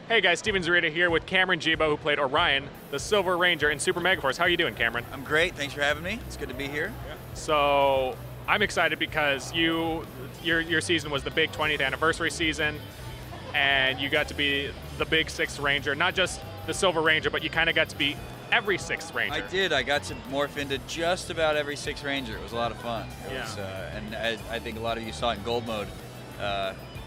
Hey guys, Steven Zarita here with Cameron Jebo, who played Orion, the Silver Ranger in Super MegaForce. How are you doing, Cameron? I'm great. Thanks for having me. It's good to be here. So I'm excited because your season was the big 20th anniversary season, and you got to be the big 6th Ranger, not just the Silver Ranger, but you kind of got to be every 6th Ranger. I did. I got to morph into just about every 6th Ranger. It was a lot of fun. And I think a lot of you saw in Gold mode,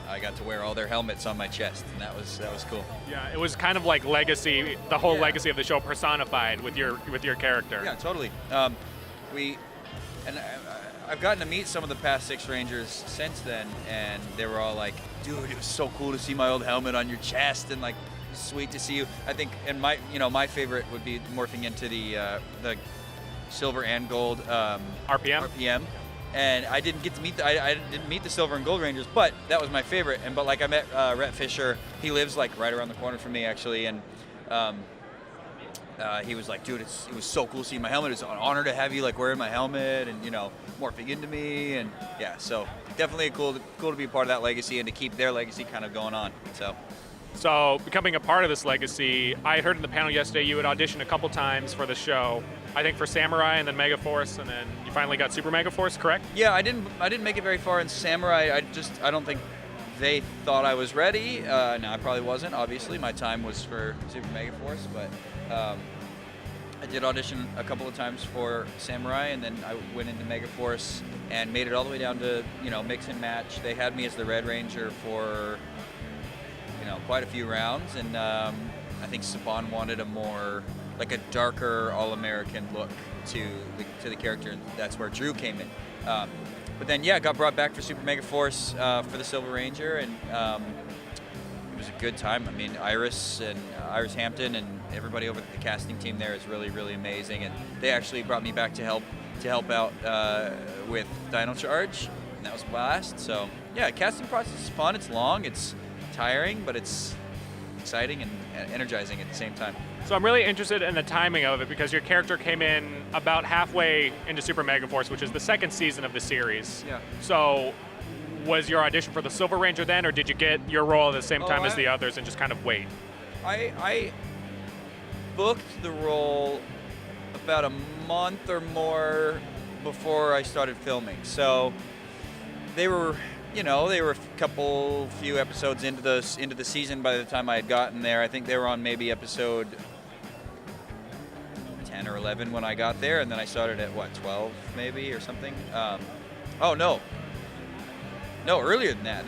I got to wear all their helmets on my chest, and that was cool. Yeah, it was kind of like legacy, the whole legacy of the show personified with your character. Yeah, totally. I've gotten to meet some of the past 6 Rangers since then, and they were all like, "Dude, it was so cool to see my old helmet on your chest," and like, "Sweet to see you." I think, and my favorite would be morphing into the silver and gold RPM. And I didn't get to meet I didn't meet the Silver and Gold Rangers, but that was my favorite. But I met Rhett Fisher. He lives like right around the corner from me, actually, and he was like, "Dude, it was so cool seeing my helmet. It's an honor to have you like wearing my helmet and morphing into me." And yeah, so definitely cool to be a part of that legacy and to keep their legacy kind of going on. So becoming a part of this legacy, I heard in the panel yesterday you had auditioned a couple times for the show. I think for Samurai and then MegaForce, and then you finally got Super MegaForce, correct? Yeah, I didn't make it very far in Samurai. I don't think they thought I was ready. No, I probably wasn't. Obviously, my time was for Super MegaForce, but I did audition a couple of times for Samurai, and then I went into MegaForce and made it all the way down to mix and match. They had me as the Red Ranger for quite a few rounds, and I think Saban wanted a more like a darker All-American look to the character, and that's where Drew came in. But then, got brought back for Super MegaForce for the Silver Ranger, and it was a good time. I mean, Iris Hampton and everybody over at the casting team there is really, really amazing, and they actually brought me back to help out with Dino Charge, and that was a blast. So yeah, casting process is fun. It's long, it's tiring, but it's exciting and energizing at the same time. So I'm really interested in the timing of it because your character came in about halfway into Super MegaForce, which is the 2nd season of the series. Yeah. So was your audition for the Silver Ranger then, or did you get your role at the same time as the others and just kind of wait? I booked the role about a month or more before I started filming. So they were a few episodes into the season by the time I had gotten there. I think they were on maybe episode 10 or 11 when I got there, and then I started at 12 maybe or something. No, earlier than that.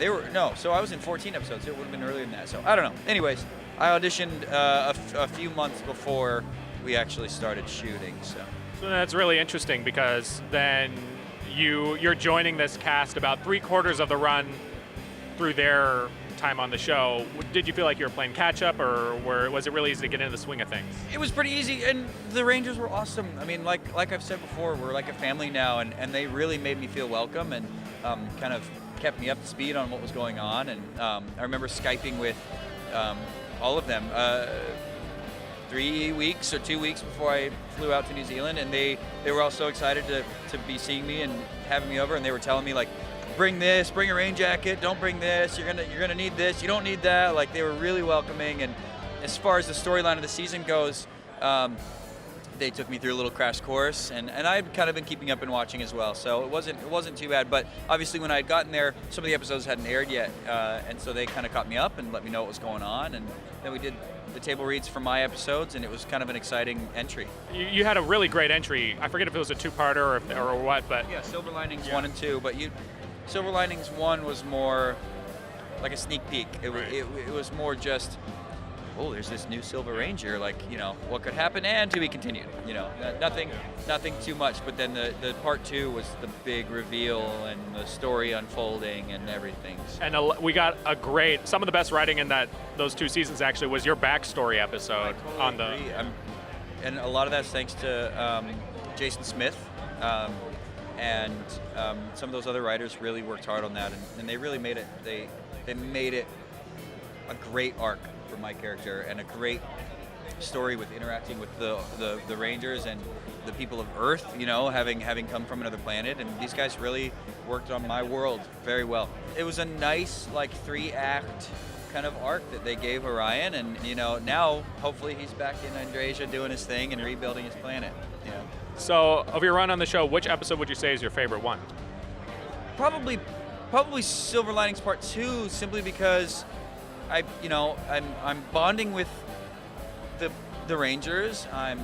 So I was in 14 episodes. It would have been earlier than that. So I don't know. Anyways, I auditioned a few months before we actually started shooting. So that's really interesting because then you're joining this cast about 3/4 of the run through their time on the show. Did you feel like you were playing catch up, or was it really easy to get into the swing of things? It was pretty easy, and the Rangers were awesome. I mean, like I've said before, we're like a family now, and they really made me feel welcome and kind of kept me up to speed on what was going on. And I remember Skyping with all of them 3 weeks or 2 weeks before I flew out to New Zealand, and they were all so excited to be seeing me and having me over, and they were telling me like, bring this, bring a rain jacket, don't bring this, you're gonna need this, you don't need that. Like, they were really welcoming. And as far as the storyline of the season goes, they took me through a little crash course, and I've kind of been keeping up and watching as well, so it wasn't too bad. But obviously when I had gotten there, some of the episodes hadn't aired yet, and so they kind of caught me up and let me know what was going on, and then we did the table reads for my episodes, and it was kind of an exciting entry. You had a really great entry. I forget if it was a 2-parter or what, but yeah, Silver Linings 1 and 2, but Silver Linings 1 was more like a sneak peek. It was more just, oh, there's this new Silver Ranger, like, what could happen, and to be continued. Nothing too much. But then the part 2 was the big reveal and the story unfolding and everything. And we got some of the best writing in those 2 seasons actually was your backstory episode on the. And a lot of that's thanks to Jason Smith. And some of those other writers really worked hard on that, and they really made it. They made it a great arc for my character and a great story with interacting with the Rangers and the people of Earth. Having come from another planet, and these guys really worked on my world very well. It was a nice 3-act kind of arc that they gave Orion, and now hopefully he's back in Andrasia doing his thing and rebuilding his planet. So, of your run on the show, which episode would you say is your favorite one? Probably Silver Linings Part 2, simply because I'm bonding with the Rangers. I'm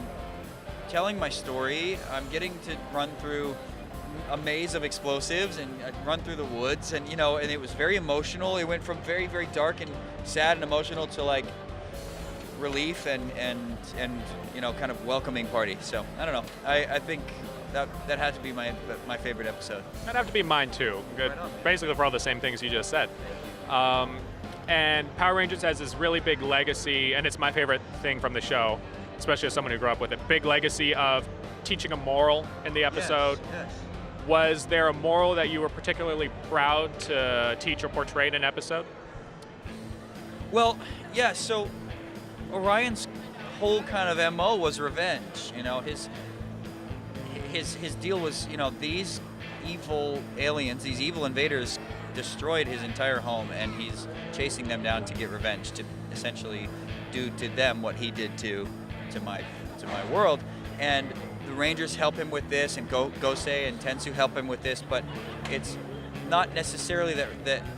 telling my story. I'm getting to run through a maze of explosives and run through the woods, and and it was very emotional. It went from very, very dark and sad and emotional to like relief and kind of welcoming party. So I don't know. I think that had to be my favorite episode. That'd have to be mine too. Good. Basically for all the same things you just said. And Power Rangers has this really big legacy, and it's my favorite thing from the show, especially as someone who grew up with it. Big legacy of teaching a moral in the episode. Yes. Was there a moral that you were particularly proud to teach or portray in an episode? Well, yeah, so Orion's whole kind of MO was revenge. His deal was, these evil aliens, these evil invaders destroyed his entire home, and he's chasing them down to get revenge, to essentially do to them what he did to my world. And the Rangers help him with this, and Gosei and Tensu help him with this, but it's not necessarily that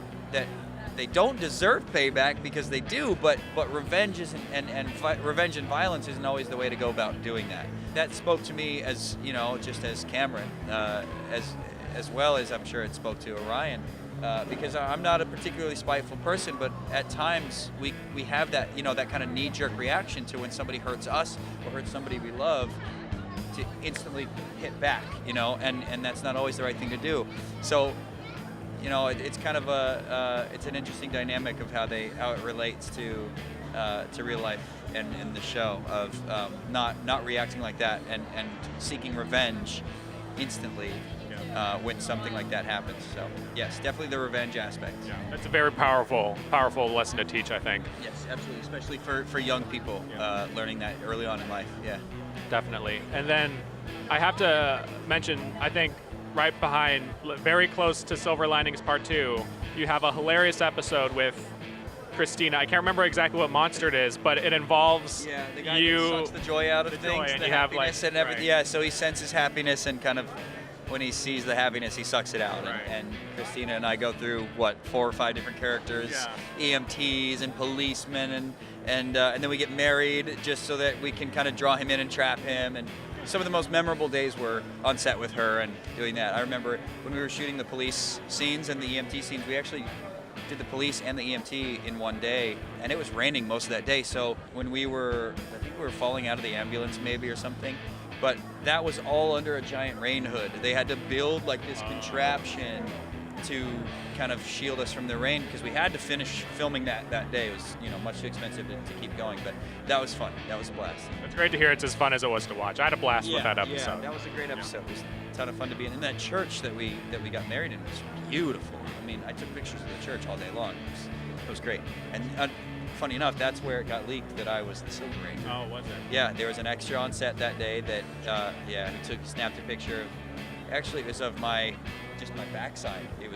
they don't deserve payback, because they do, but revenge isn't, and revenge and violence isn't always the way to go about doing that. That spoke to me as, just as Cameron, as well as I'm sure it spoke to Orion, because I'm not a particularly spiteful person, but at times we have that, that kind of knee-jerk reaction to when somebody hurts us or hurts somebody we love, to instantly hit back, and that's not always the right thing to do. So, it's kind of it's an interesting dynamic of how it relates to real life and in the show, of not reacting like that and seeking revenge instantly when something like that happens. So yes, definitely the revenge aspect. Yeah, that's a very powerful lesson to teach, I think. Yes, absolutely, especially for young people, learning that early on in life. Yeah, definitely. And then I have to mention, I think right behind, very close to Silver Linings Part 2, you have a hilarious episode with Christina. I can't remember exactly what monster it is, but it involves the guy who sucks the joy out of things, and the you have happiness and everything. Right. Yeah, so he senses happiness, and kind of when he sees the happiness, he sucks it out. Right. And Christina and I go through 4 or 5 different characters, EMTs and policemen, and then we get married just so that we can kind of draw him in and trap him. And some of the most memorable days were on set with her and doing that. I remember when we were shooting the police scenes and the EMT scenes, we actually did the police and the EMT in one day, and it was raining most of that day. So when I think we were falling out of the ambulance maybe or something, but that was all under a giant rain hood. They had to build like this contraption to kind of shield us from the rain, because we had to finish filming that day. It was much too expensive to keep going, but that was fun. That was a blast. It's great to hear it's as fun as it was to watch. I had a blast with that episode. Yeah, that was a great episode. It was a ton of fun to be in. And that church that we got married in was beautiful. I mean, I took pictures of the church all day long. It was great. And funny enough, that's where it got leaked that I was the Silver Ranger. Oh, was it? Yeah, there was an extra on set that day that he snapped a picture of. Actually, it was of just my backside. It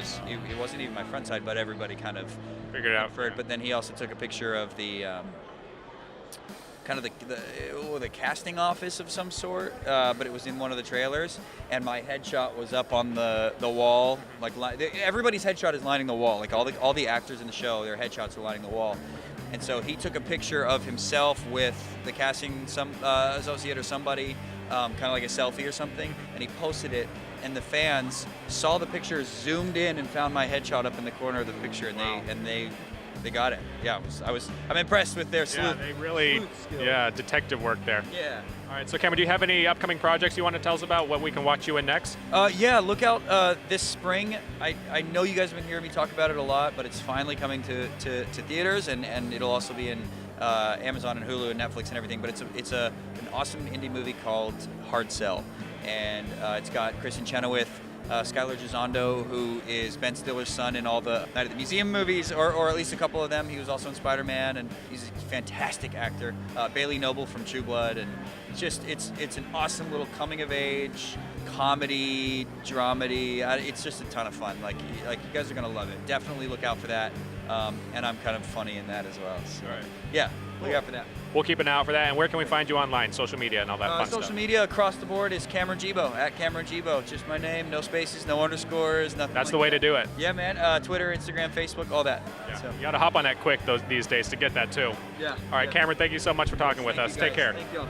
wasn't even my front side, but everybody kind of figured it out. But then he also took a picture of the kind of the casting office of some sort, but it was in one of the trailers, and my headshot was up on the wall. Like everybody's headshot is lining the wall. Like all the actors in the show, their headshots are lining the wall. And so he took a picture of himself with the casting associate or somebody, kind of like a selfie or something, and he posted it. And the fans saw the picture, zoomed in, and found my headshot up in the corner of the picture, and they got it. Yeah, I'm impressed with their sleuth. Yeah, they really, detective work there. Yeah. All right, so Cameron, do you have any upcoming projects you want to tell us about, what we can watch you in next? Look out this spring. I know you guys have been hearing me talk about it a lot, but it's finally coming to theaters, and it'll also be in Amazon and Hulu and Netflix and everything. But it's an awesome indie movie called Hard Sell, and it's got Kristen Chenoweth, Skylar Gisondo, who is Ben Stiller's son in all the Night at the Museum movies, or at least a couple of them. He was also in Spider-Man, and he's a fantastic actor. Bailey Noble from True Blood, and it's an awesome little coming-of-age comedy, dramedy. It's just a ton of fun. Like you guys are gonna love it. Definitely look out for that. and I'm kind of funny in that as well. So, Right. yeah, look out for that. We'll keep an eye out for that. And where can we find you online, social media, and all that fun Social stuff? media across the board is Cameron Jebo, @Cameron Jebo. Just my name, no spaces, no underscores, nothing. That's like the way that. to do it. Yeah, man. Twitter, Instagram, Facebook, all that. Yeah. So, You got to hop on that quick these days to get that too. yeah. All right, yeah. Cameron, thank you so much for talking with Thank us. you Take guys. care. Thank you.